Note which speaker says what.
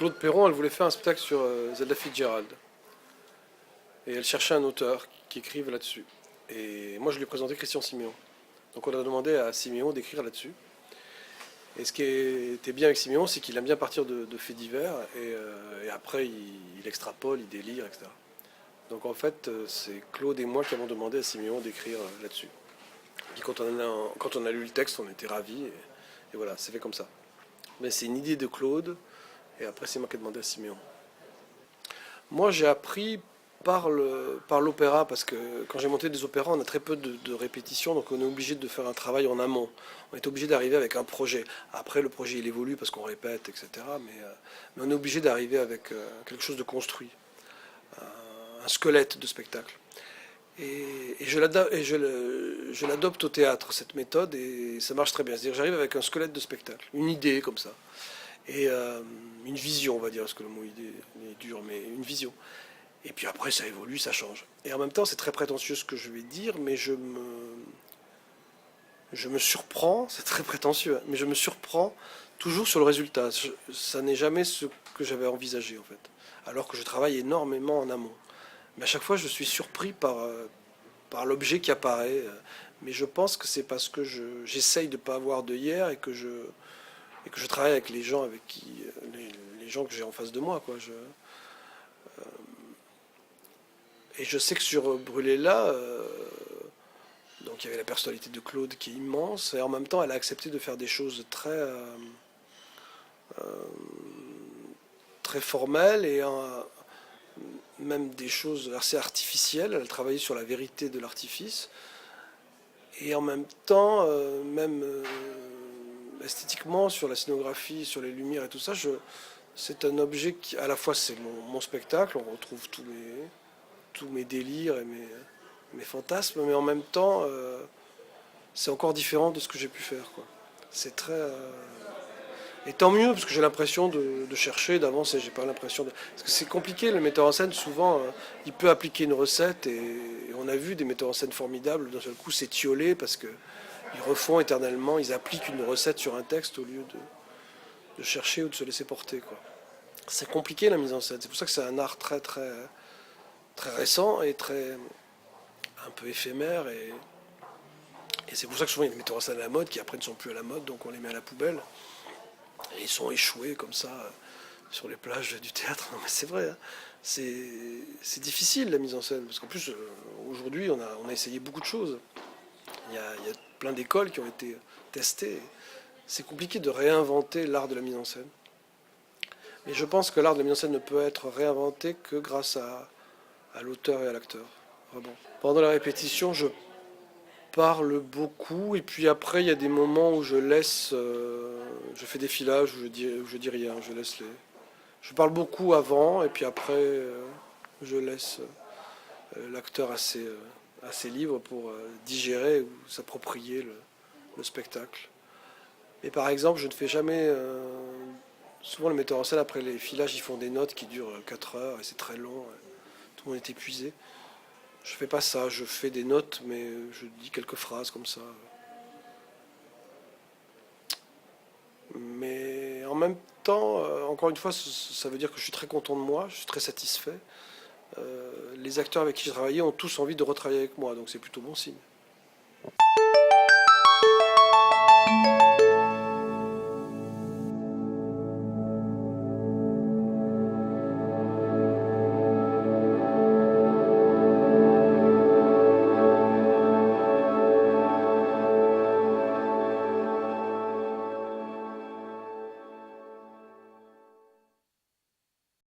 Speaker 1: Claude Perron, elle voulait faire un spectacle sur Zelda Fitzgerald. Et elle cherchait un auteur qui écrive là-dessus. Et moi, je lui ai présenté Christian Siméon. Donc on a demandé à Siméon d'écrire là-dessus. Et ce qui était bien avec Siméon, c'est qu'il aime bien partir de faits divers, et après il extrapole, il délire, etc. Donc en fait, c'est Claude et moi qui avons demandé à Siméon d'écrire là-dessus. Puis quand on a lu le texte, on était ravis, et voilà, c'est fait comme ça. Mais c'est une idée de Claude, et après c'est moi qui ai demandé à Siméon. Moi j'ai appris par l'opéra, parce que quand j'ai monté des opéras, on a très peu de répétitions, donc on est obligé de faire un travail en amont. On est obligé d'arriver avec un projet. Après, le projet, il évolue parce qu'on répète, etc. Mais on est obligé d'arriver avec quelque chose de construit, un squelette de spectacle. Et je l'adopte au théâtre, cette méthode, et ça marche très bien. C'est-à-dire que j'arrive avec un squelette de spectacle, une idée comme ça, et une vision, on va dire, parce que le mot idée est dur, mais une vision. Et puis après, ça évolue, ça change. Et en même temps, c'est très prétentieux ce que je vais dire, mais je me surprends, c'est très prétentieux, hein, mais je me surprends toujours sur le résultat. Ça n'est jamais ce que j'avais envisagé, en fait. Alors que je travaille énormément en amont. Mais à chaque fois, je suis surpris par l'objet qui apparaît. Mais je pense que c'est parce que j'essaye de ne pas avoir de hier, et que je travaille avec les gens les gens que j'ai en face de moi, quoi. Et je sais que sur Brûlé-là, donc il y avait la personnalité de Claude qui est immense, et en même temps elle a accepté de faire des choses très formelles, et même des choses assez artificielles. Elle travaillait sur la vérité de l'artifice, et en même temps, même esthétiquement, sur la scénographie, sur les lumières et tout ça, c'est un objet qui, à la fois, c'est mon spectacle, on retrouve tous mes délires et mes fantasmes, mais en même temps, c'est encore différent de ce que j'ai pu faire, quoi. C'est très. Et tant mieux, parce que j'ai l'impression de chercher, d'avancer. J'ai pas l'impression de. Parce que c'est compliqué, le metteur en scène, souvent, il peut appliquer une recette, et on a vu des metteurs en scène formidables, d'un seul coup, s'étioler, parce que ils refont éternellement, ils appliquent une recette sur un texte au lieu de chercher ou de se laisser porter, quoi. C'est compliqué la mise en scène. C'est pour ça que c'est un art très très très récent et très un peu éphémère, et c'est pour ça que souvent il y a des metteurs en scène à la mode qui après ne sont plus à la mode, donc on les met à la poubelle et ils sont échoués comme ça sur les plages du théâtre. Non mais c'est vrai, hein. C'est difficile la mise en scène, parce qu'en plus aujourd'hui on a essayé beaucoup de choses. Il y a plein d'écoles qui ont été testées. C'est compliqué de réinventer l'art de la mise en scène. Mais je pense que l'art de la mise en scène ne peut être réinventé que grâce à l'auteur et à l'acteur. Vraiment. Pendant la répétition, je parle beaucoup, et puis après, il y a des moments où je laisse, je fais des filages où je dis rien, je laisse je parle beaucoup avant, et puis après, je laisse l'acteur assez libre pour digérer ou s'approprier le spectacle. Mais par exemple, je ne fais jamais. Souvent, le metteur en scène, après les filages, ils font des notes qui durent 4 heures, et c'est très long. Tout le monde est épuisé. Je fais pas ça, je fais des notes, mais je dis quelques phrases comme ça. Mais en même temps, encore une fois, ça veut dire que je suis très content de moi, je suis très satisfait. Les acteurs avec qui j'ai travaillé ont tous envie de retravailler avec moi, donc c'est plutôt bon signe.